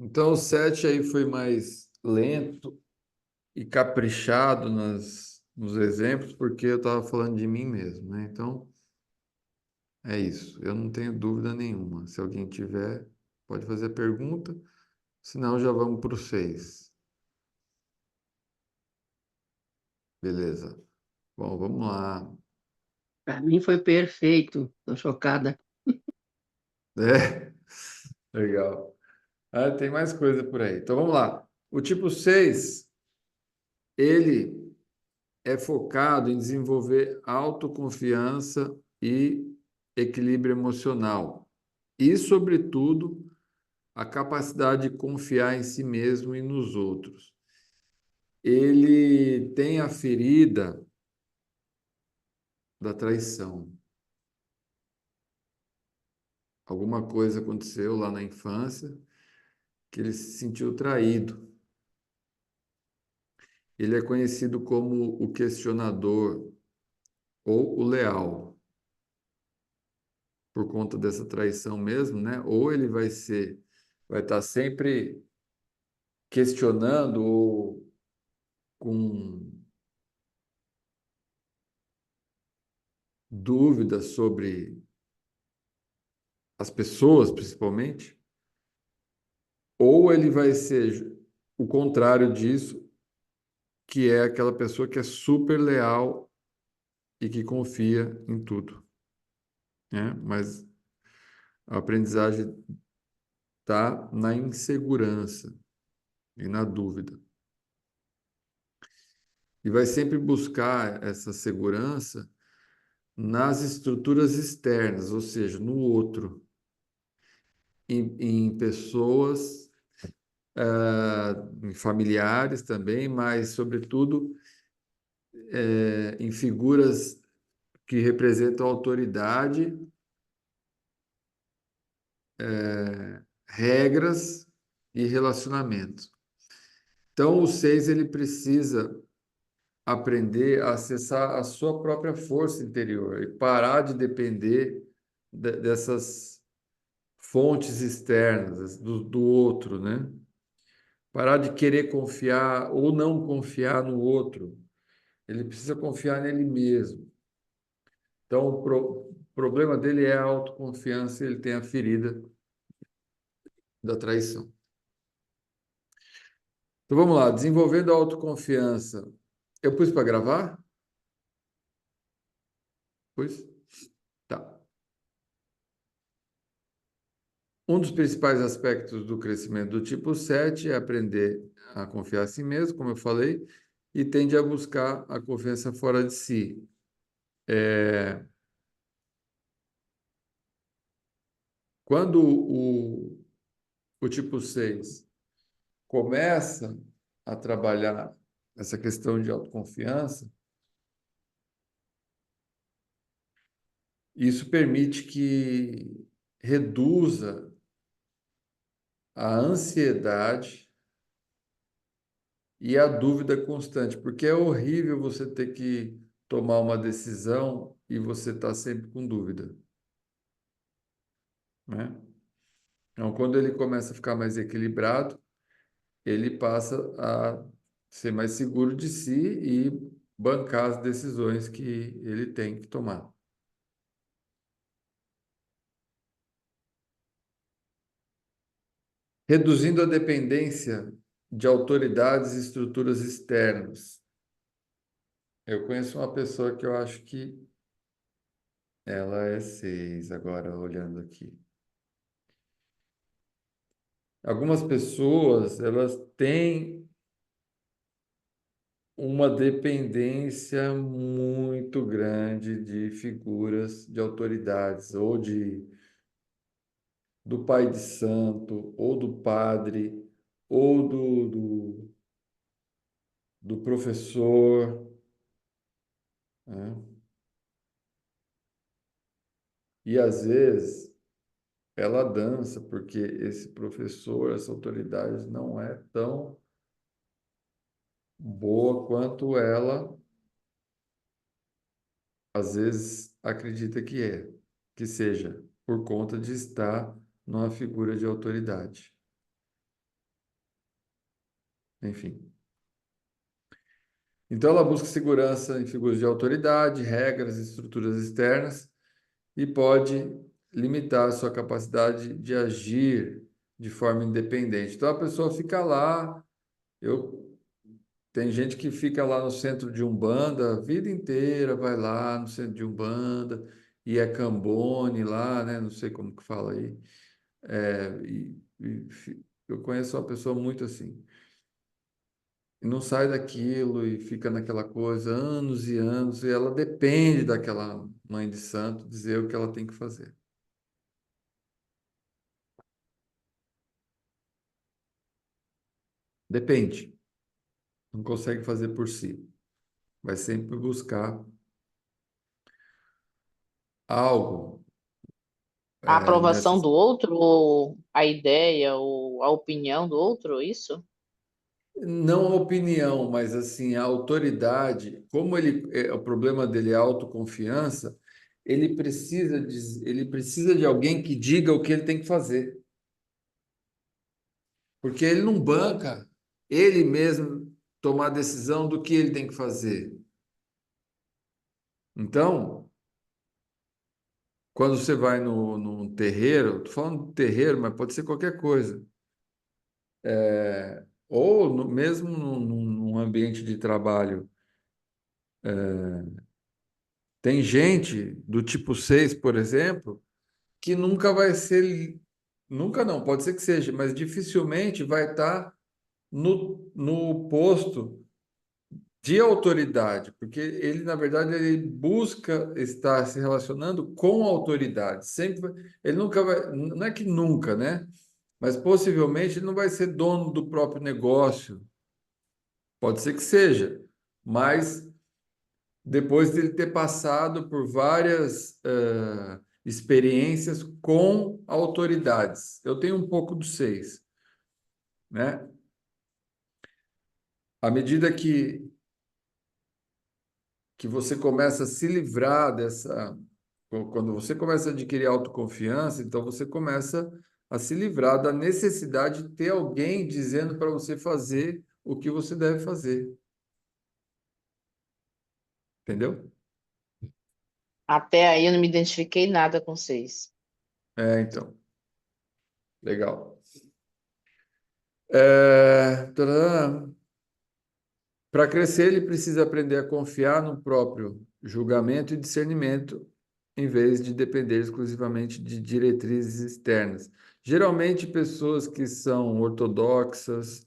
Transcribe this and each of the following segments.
Então, o 7 aí foi mais lento e caprichado nos exemplos, porque eu estava falando de mim mesmo, né? Então, é isso. Eu não tenho dúvida nenhuma. Se alguém tiver, pode fazer a pergunta, senão já vamos para o 6. Beleza. Bom, vamos lá. Para mim foi perfeito. Estou chocada. É, legal. Ah, tem mais coisa por aí. Então, vamos lá. O tipo 6 ele é focado em desenvolver autoconfiança e equilíbrio emocional. E, sobretudo, a capacidade de confiar em si mesmo e nos outros. Ele tem a ferida da traição. Alguma coisa aconteceu lá na infância que ele se sentiu traído. Ele é conhecido como o questionador ou o leal, por conta dessa traição mesmo, né? Ou ele vai estar sempre questionando ou com dúvidas sobre as pessoas, principalmente, ou ele vai ser o contrário disso, que é aquela pessoa que é super leal e que confia em tudo, né? Mas a aprendizagem está na insegurança e na dúvida. E vai sempre buscar essa segurança nas estruturas externas, ou seja, no outro, em pessoas, em familiares também, mas, sobretudo, em figuras que representam autoridade, regras e relacionamento. Então, o 6 ele precisa aprender a acessar a sua própria força interior e parar de depender dessas fontes externas, do outro, né? Parar de querer confiar ou não confiar no outro. Ele precisa confiar nele mesmo. Então, o problema dele é a autoconfiança, e ele tem a ferida da traição. Então, vamos lá, desenvolvendo a autoconfiança. Eu pus para gravar? Pus? Tá. Um dos principais aspectos do crescimento do tipo 7 é aprender a confiar em si mesmo, como eu falei, e tende a buscar a confiança fora de si. É, quando o tipo 6 começa a trabalhar essa questão de autoconfiança, isso permite que reduza a ansiedade e a dúvida constante, porque é horrível você ter que tomar uma decisão e você está sempre com dúvida, né? Então, quando ele começa a ficar mais equilibrado, ele passa a ser mais seguro de si e bancar as decisões que ele tem que tomar. Reduzindo a dependência de autoridades e estruturas externas. Eu conheço uma pessoa que eu acho que ela é 6, agora olhando aqui. Algumas pessoas, elas têm uma dependência muito grande de figuras de autoridades, ou do pai de santo, ou do padre, ou do professor, né? E às vezes ela dança, porque esse professor, essa autoridade não é tão boa quanto ela às vezes acredita que seja, por conta de estar numa figura de autoridade. enfim. Então, ela busca segurança em figuras de autoridade, regras e estruturas externas e pode limitar a sua capacidade de agir de forma independente. Então, a pessoa fica lá. Eu Tem gente que fica lá no centro de Umbanda a vida inteira, vai lá no centro de Umbanda e é Cambone lá, né? Não sei como que fala aí. Eu conheço uma pessoa muito assim. E não sai daquilo e fica naquela coisa anos e anos, e ela depende daquela mãe de santo dizer o que ela tem que fazer. Depende. Não consegue fazer por si. Vai sempre buscar algo A aprovação nessas. do outro, ou a ideia, ou a opinião do outro, isso? Não a opinião, mas assim, a autoridade, como o problema dele é a autoconfiança, ele precisa de alguém que diga o que ele tem que fazer, porque ele não banca ele mesmo tomar a decisão do que ele tem que fazer. Então, quando você vai no, num terreiro, tô falando de terreiro, mas pode ser qualquer coisa, ou mesmo num ambiente de trabalho. Tem gente do tipo 6, por exemplo, que nunca vai ser, nunca não, pode ser que seja, mas dificilmente vai estar no posto de autoridade, porque ele, na verdade, ele busca estar se relacionando com a autoridade. Ele nunca vai, não é que nunca, né? Mas possivelmente ele não vai ser dono do próprio negócio. Pode ser que seja, mas depois de ele ter passado por várias experiências com autoridades. Eu tenho um pouco dos 6, né? À medida que você começa a se livrar dessa, quando você começa a adquirir autoconfiança, então você começa a se livrar da necessidade de ter alguém dizendo para você fazer o que você deve fazer, entendeu? Até aí eu não me identifiquei nada com vocês. Então, legal. Tadã. Para crescer, ele precisa aprender a confiar no próprio julgamento e discernimento, em vez de depender exclusivamente de diretrizes externas. Geralmente, pessoas que são ortodoxas,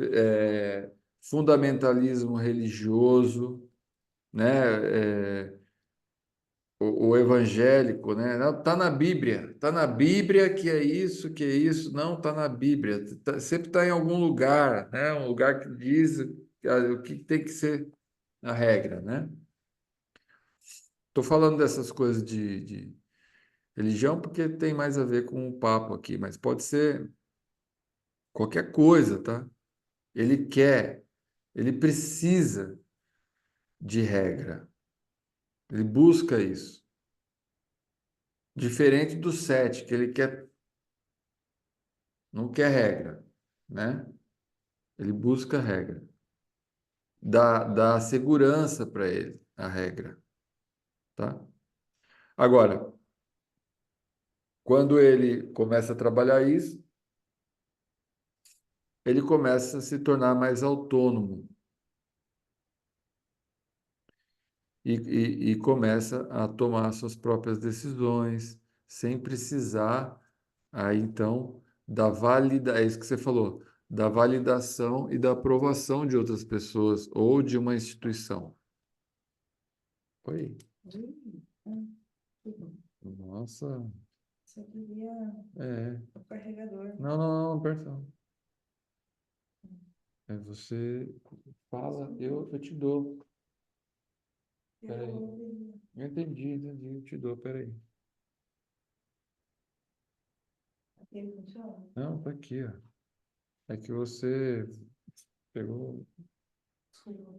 é, fundamentalismo religioso, né? O evangélico, né? Não, tá na Bíblia que é isso, não tá na Bíblia, sempre está em algum lugar, né? Um lugar que diz o que tem que ser a regra, né? Estou falando dessas coisas de religião porque tem mais a ver com o papo aqui, mas pode ser qualquer coisa, tá? Ele quer, ele precisa de regra, ele busca isso. Diferente do 7, que ele quer, não quer regra, né? Ele busca regra. Dá segurança para ele, a regra, tá? Agora, quando ele começa a trabalhar isso, ele começa a se tornar mais autônomo e começa a tomar suas próprias decisões, sem precisar, aí então, é isso que você falou, da validação e da aprovação de outras pessoas ou de uma instituição. Oi. Nossa, é. Não, perdão. É, você fala, eu te dou. Peraí. Eu entendi, eu te dou, peraí. Não, tá aqui, ó. É que você pegou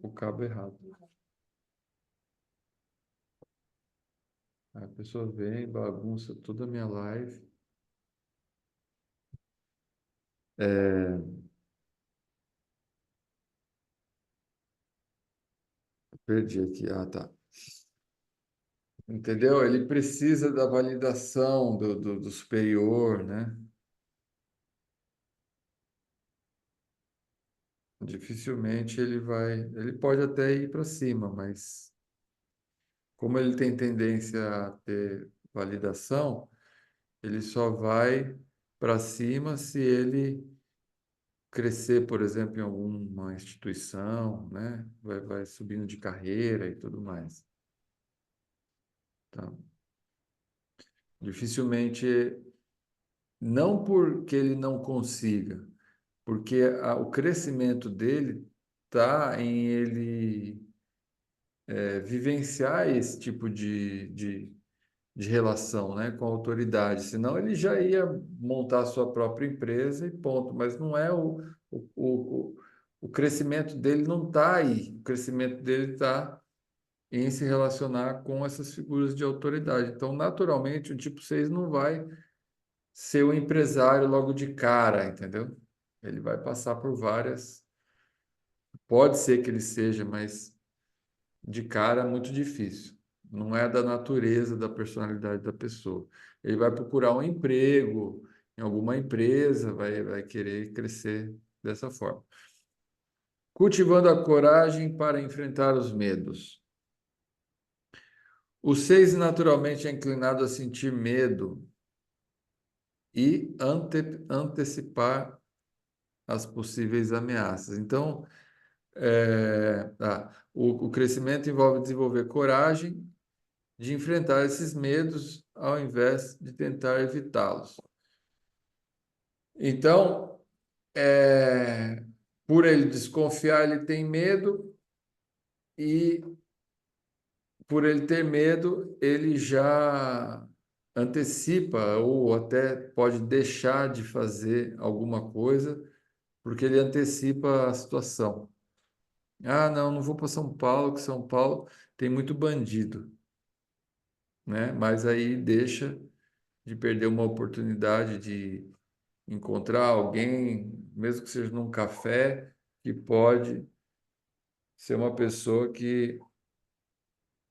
o cabo errado. Aí a pessoa vem, bagunça toda a minha live. Perdi aqui. Ah, tá. Entendeu? Ele precisa da validação do superior, né? Dificilmente ele vai. Ele pode até ir para cima, mas como ele tem tendência a ter validação, ele só vai para cima se ele crescer, por exemplo, em alguma instituição, né? Vai subindo de carreira e tudo mais. Tá? Dificilmente, não porque ele não consiga, porque o crescimento dele está em ele vivenciar esse tipo de relação, né, com a autoridade. Senão ele já ia montar a sua própria empresa e ponto. Mas não é o, o, o crescimento dele não está aí. O crescimento dele está em se relacionar com essas figuras de autoridade. Então, naturalmente, o tipo 6 não vai ser o empresário logo de cara, entendeu? Ele vai passar por várias. Pode ser que ele seja, mas de cara é muito difícil. Não é da natureza da personalidade da pessoa. Ele vai procurar um emprego em alguma empresa, vai querer crescer dessa forma. Cultivando a coragem para enfrentar os medos. O 6 naturalmente é inclinado a sentir medo e antecipar as possíveis ameaças. Então, o crescimento envolve desenvolver coragem de enfrentar esses medos ao invés de tentar evitá-los. Então, por ele desconfiar, ele tem medo e por ele ter medo, ele já antecipa ou até pode deixar de fazer alguma coisa porque ele antecipa a situação. Ah, não, não vou para São Paulo, que São Paulo tem muito bandido, né? Mas aí deixa de perder uma oportunidade de encontrar alguém, mesmo que seja num café, que pode ser uma pessoa que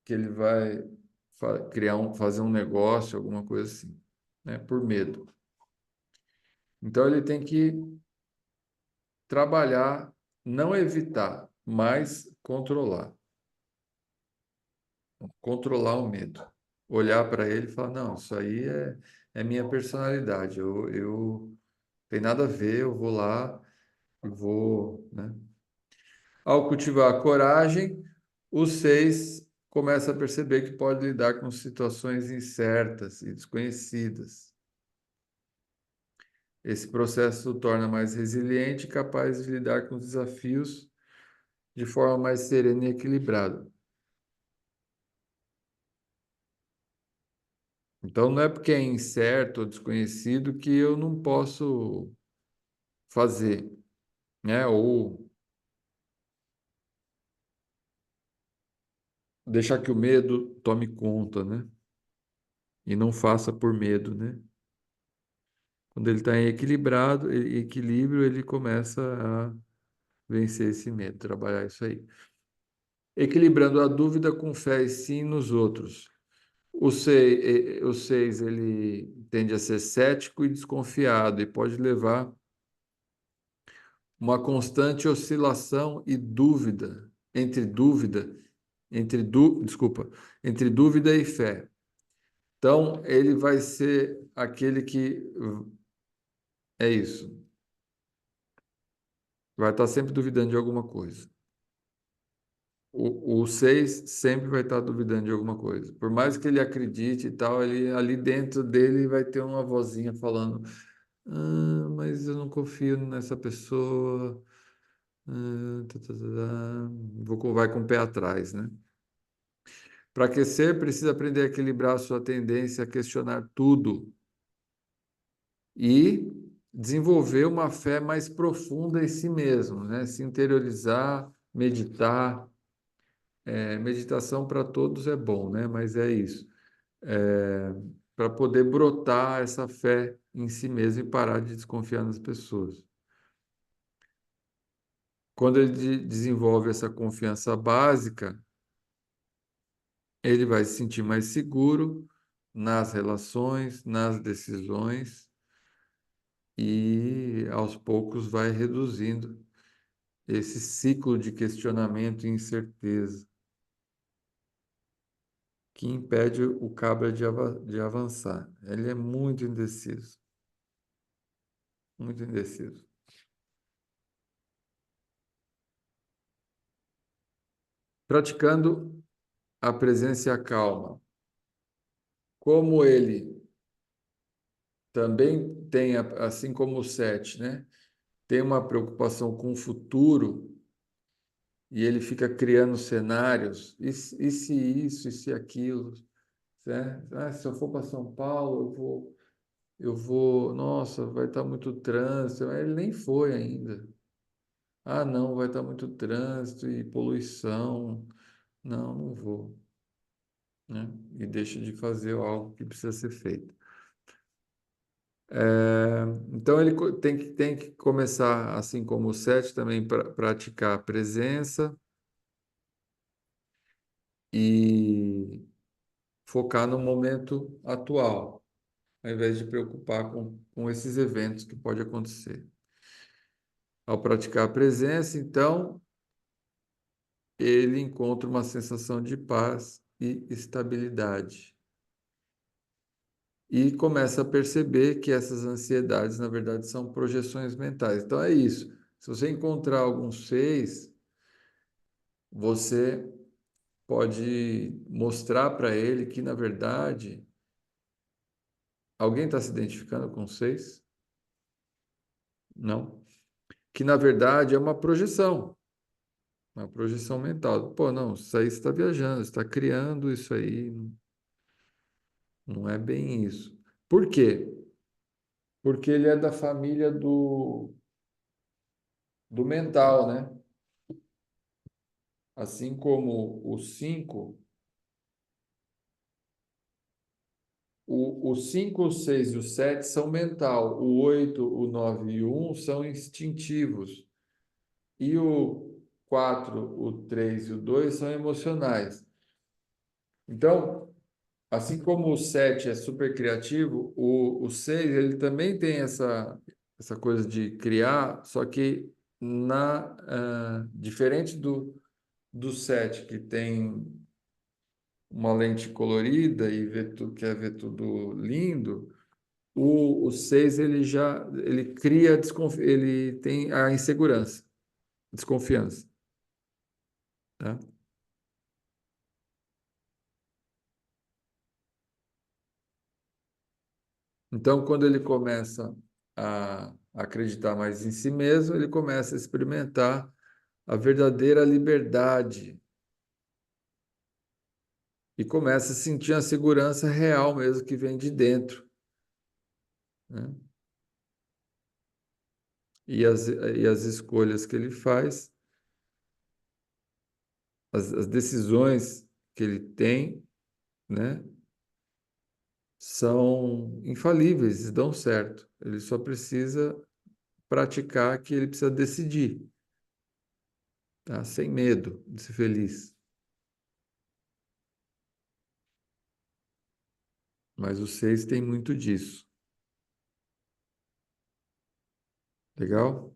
ele vai fazer um negócio, alguma coisa assim, né? Por medo. Então ele tem que trabalhar, não evitar, mas controlar. Controlar o medo. Olhar para ele e falar, não, isso aí é minha personalidade. Eu tem nada a ver, eu vou lá e vou, né? Ao cultivar a coragem, o 6 começa a perceber que pode lidar com situações incertas e desconhecidas. Esse processo o torna mais resiliente e capaz de lidar com os desafios de forma mais serena e equilibrada. Então, não é porque é incerto ou desconhecido que eu não posso fazer, né? Ou deixar que o medo tome conta, né? E não faça por medo, né? Quando ele está em equilíbrio, ele começa a vencer esse medo, trabalhar isso aí. Equilibrando a dúvida com fé e sim nos outros. O 6 ele tende a ser cético e desconfiado e pode levar uma constante oscilação e dúvida desculpa, entre dúvida e fé. Então, ele vai ser aquele que é isso, vai estar sempre duvidando de alguma coisa. O 6 sempre vai estar duvidando de alguma coisa. Por mais que ele acredite e tal, ele, ali dentro dele vai ter uma vozinha falando: mas eu não confio nessa pessoa. Vai com o pé atrás, né? Para aquecer, precisa aprender a equilibrar a sua tendência a questionar tudo e desenvolver uma fé mais profunda em si mesmo, né? Se interiorizar, meditar. Meditação para todos é bom, né? Mas é isso. Para poder brotar essa fé em si mesmo e parar de desconfiar nas pessoas. Quando ele desenvolve essa confiança básica, ele vai se sentir mais seguro nas relações, nas decisões e aos poucos vai reduzindo esse ciclo de questionamento e incerteza que impede o cabra de avançar. Ele é muito indeciso, muito indeciso. Praticando a presença e a calma. Como ele também tem, assim como o sete, né? Tem uma preocupação com o futuro e ele fica criando cenários, e se isso, e se aquilo, né? Ah, se eu for para São Paulo, nossa, vai estar muito trânsito. Ele nem foi ainda. Ah, não, vai estar muito trânsito e poluição. Não, não vou, né? E deixa de fazer algo que precisa ser feito. Então ele tem que começar, assim como o sete, também praticar a presença e focar no momento atual, ao invés de preocupar com esses eventos que pode acontecer. Ao praticar a presença, então, ele encontra uma sensação de paz e estabilidade. E começa a perceber que essas ansiedades, na verdade, são projeções mentais. Então, é isso. Se você encontrar alguns seis, você pode mostrar para ele que, na verdade, alguém está se identificando com seis? Não. Que, na verdade, é uma projeção mental. Pô, não, isso aí você está viajando, você está criando isso aí, não é bem isso. Por quê? Porque ele é da família do mental, né? Assim como o 5, o 5, o 6 e o 7 são mental, o 8, o 9 e o 1 são instintivos, e o 4, o 3 e o 2 são emocionais. Então, assim como o 7 é super criativo, o 6 ele também tem essa coisa de criar, só que diferente do 7 que tem uma lente colorida e quer ver tudo lindo, o 6 ele cria ele tem a insegurança, desconfiança, tá? Então, quando ele começa a acreditar mais em si mesmo, ele começa a experimentar a verdadeira liberdade e começa a sentir a segurança real mesmo que vem de dentro, né? E as escolhas que ele faz, as decisões que ele tem, né, são infalíveis e dão certo. Ele só precisa praticar que ele precisa decidir, tá? Sem medo de ser feliz. Mas o seis tem muito disso. Legal?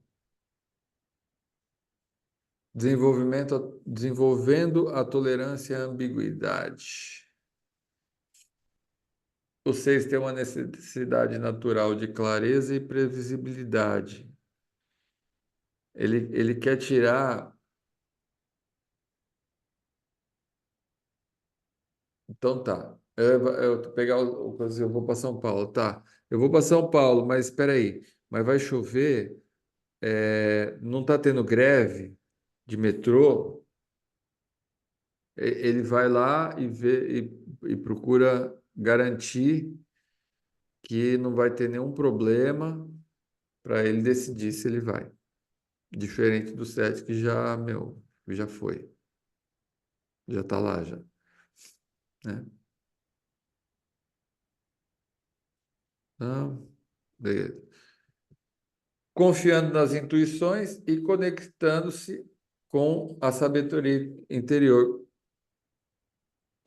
Desenvolvendo a tolerância à ambiguidade. O seis tem uma necessidade natural de clareza e previsibilidade. Ele quer tirar. Então tá. Eu vou pegar eu vou para São Paulo, tá? Eu vou para São Paulo, mas espera aí. Mas vai chover? Não está tendo greve de metrô? Ele vai lá e vê e procura garantir que não vai ter nenhum problema para ele decidir se ele vai. Diferente do sete que já foi, já está lá já, né? Não, beleza. Confiando nas intuições e conectando-se com a sabedoria interior.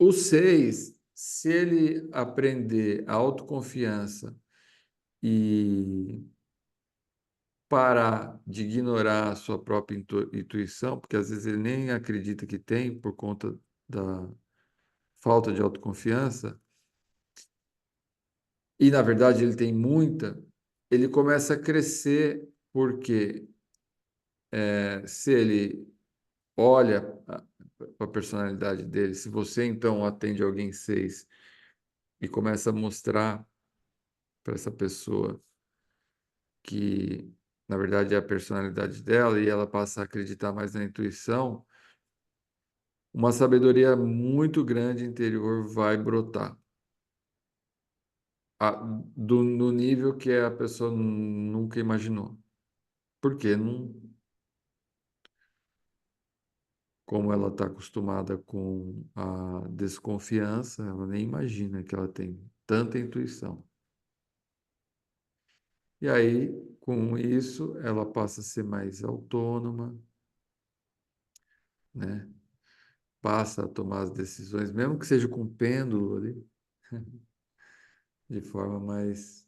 O 6, se ele aprender a autoconfiança e parar de ignorar a sua própria intuição, porque às vezes ele nem acredita que tem por conta da falta de autoconfiança, e na verdade ele tem muita, ele começa a crescer, porque se ele olha para a personalidade dele, se você então atende alguém 6 e começa a mostrar para essa pessoa que na verdade é a personalidade dela e ela passa a acreditar mais na intuição, uma sabedoria muito grande interior vai brotar. No nível que a pessoa nunca imaginou. Porque não, como ela está acostumada com a desconfiança, ela nem imagina que ela tem tanta intuição. E aí, com isso, ela passa a ser mais autônoma, né? Passa a tomar as decisões, mesmo que seja com pêndulo ali, de forma mais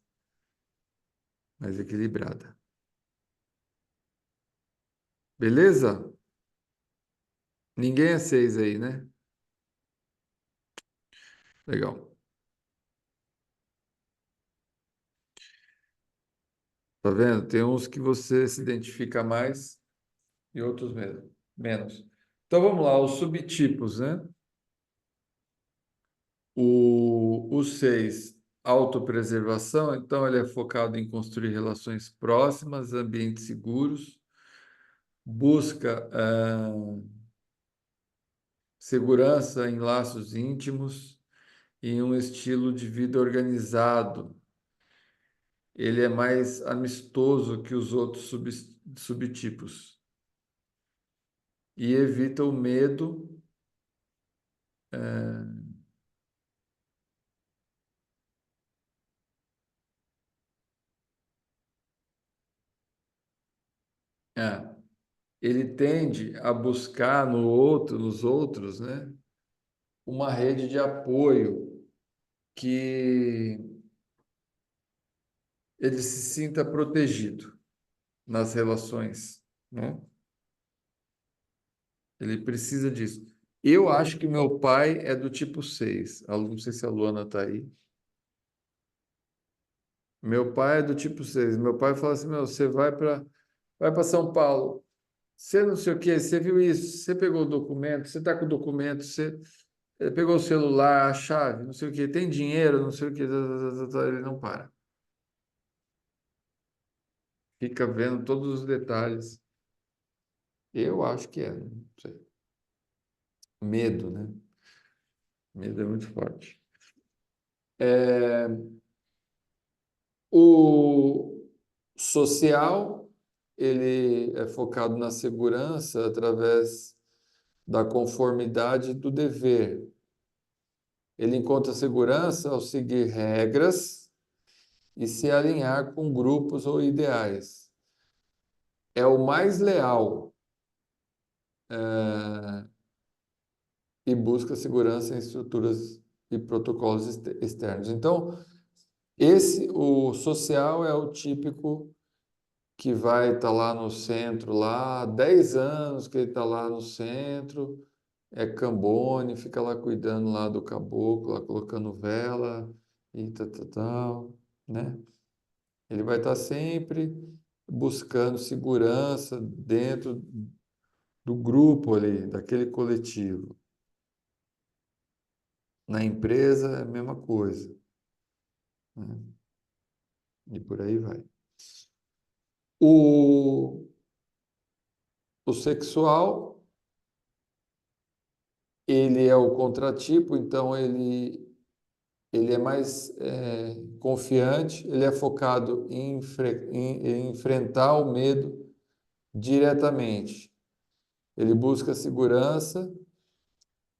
equilibrada. Beleza? Ninguém é 6 aí, né? Legal. Tá vendo? Tem uns que você se identifica mais e outros menos. Então vamos lá, os subtipos, né? O 6, autopreservação. Então ele é focado em construir relações próximas, ambientes seguros, busca segurança em laços íntimos e um estilo de vida organizado. Ele é mais amistoso que os outros subtipos e evita o medo. É, ele tende a buscar no outro, nos outros, né, uma rede de apoio que ele se sinta protegido nas relações, né? Ele precisa disso. Eu acho que meu pai é do tipo 6. Não sei se a Luana está aí. Meu pai é do tipo 6. Meu pai fala assim: meu, você vai para São Paulo. Você não sei o quê, você viu isso, você pegou o documento, você está com o documento, você pegou o celular, a chave, não sei o quê, tem dinheiro, não sei o quê, ele não para. Fica vendo todos os detalhes. Eu acho que é, não sei. Medo, né? Medo é muito forte. O social, ele é focado na segurança através da conformidade do dever. Ele encontra segurança ao seguir regras e se alinhar com grupos ou ideais. É o mais leal, e busca segurança em estruturas e protocolos externos. Então, o social é o típico que vai estar lá no centro, lá há 10 anos que ele está lá no centro, é Cambone, fica lá cuidando lá do caboclo, lá colocando vela e tal, né? Ele vai estar sempre buscando segurança dentro do grupo ali, daquele coletivo. Na empresa é a mesma coisa, né? E por aí vai. O, o sexual, ele é o contratipo, então ele é mais confiante, ele é focado em enfrentar o medo diretamente. Ele busca segurança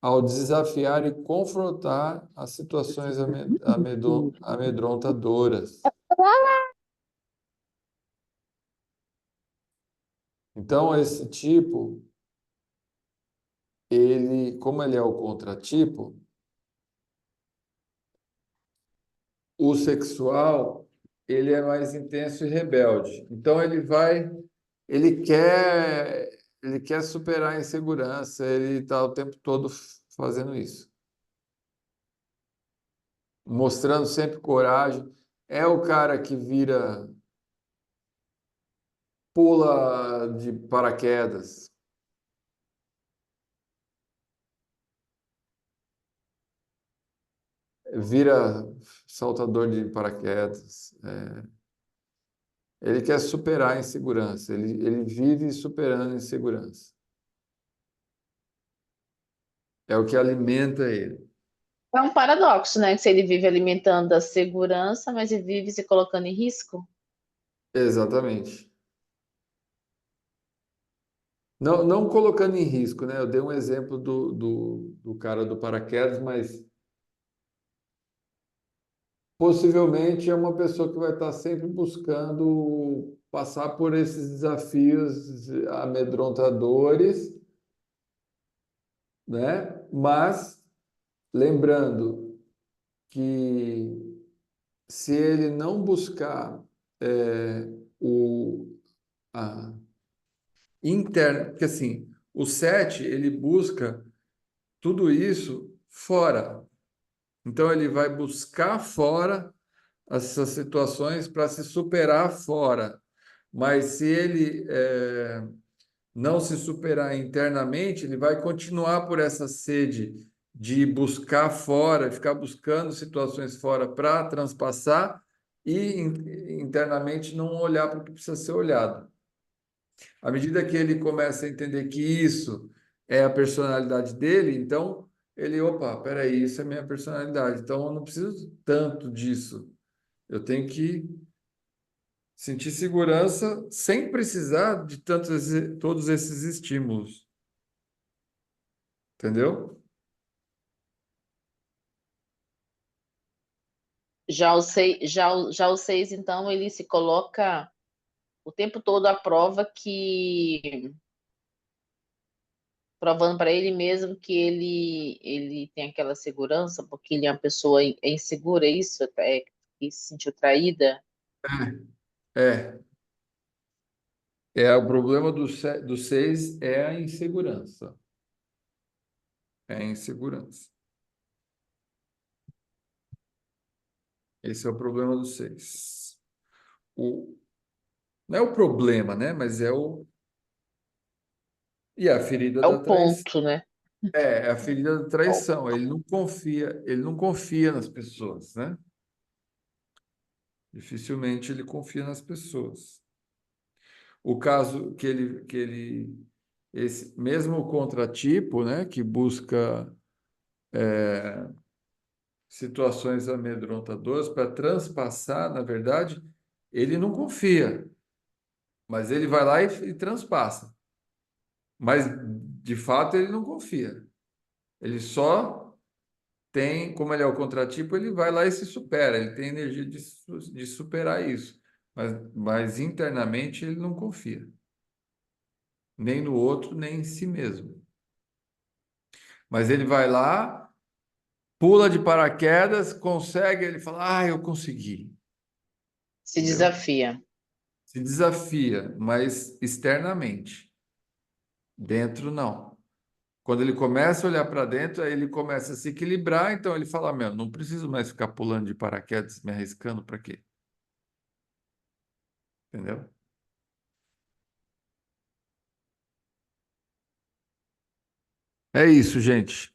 ao desafiar e confrontar as situações amedrontadoras. Então, esse tipo, como ele é o contratipo, o sexual, ele é mais intenso e rebelde. Então ele quer superar a insegurança, ele está o tempo todo fazendo isso, mostrando sempre coragem. É o cara que pula de paraquedas, vira saltador de paraquedas. Ele quer superar a insegurança, ele vive superando a insegurança. É o que alimenta ele. É um paradoxo, né? Que se ele vive alimentando a segurança, mas ele vive se colocando em risco. Exatamente. Não, não colocando em risco, né? Eu dei um exemplo do cara do paraquedas, mas possivelmente é uma pessoa que vai estar sempre buscando passar por esses desafios amedrontadores, né? Mas lembrando que se ele não buscar o a interna, porque assim, o 7 ele busca tudo isso fora. Então ele vai buscar fora essas situações para se superar fora. Mas se ele não se superar internamente, ele vai continuar por essa sede de buscar fora, ficar buscando situações fora para transpassar e internamente não olhar para o que precisa ser olhado. À medida que ele começa a entender que isso é a personalidade dele, então opa, peraí, isso é minha personalidade, então eu não preciso tanto disso. Eu tenho que sentir segurança sem precisar de todos esses estímulos, entendeu? Já o 6, então, ele se coloca o tempo todo à prova que provando para ele mesmo que ele tem aquela segurança, porque ele é uma pessoa insegura, isso, que se sentiu traída. É, o problema do 6 é a insegurança. É a insegurança. Esse é o problema do 6. O, não é o problema, né? Mas é o. E é a ferida É da o traição. ponto, né? É a ferida da traição. Ele não confia nas pessoas, né? Dificilmente ele confia nas pessoas. O caso esse mesmo contratipo, né, que busca situações amedrontadoras para transpassar, na verdade, ele não confia, mas ele vai lá e transpassa. Mas, de fato, ele não confia. Ele só tem, como ele é o contratipo, ele vai lá e se supera, ele tem energia de superar isso. Mas internamente ele não confia, nem no outro, nem em si mesmo. Mas ele vai lá, pula de paraquedas, consegue, ele fala, eu consegui, Se entendeu? desafia. Se desafia, mas externamente. Dentro, não. Quando ele começa a olhar para dentro, aí ele começa a se equilibrar, então ele fala, meu, não preciso mais ficar pulando de paraquedas, me arriscando para quê? Entendeu? É isso, gente.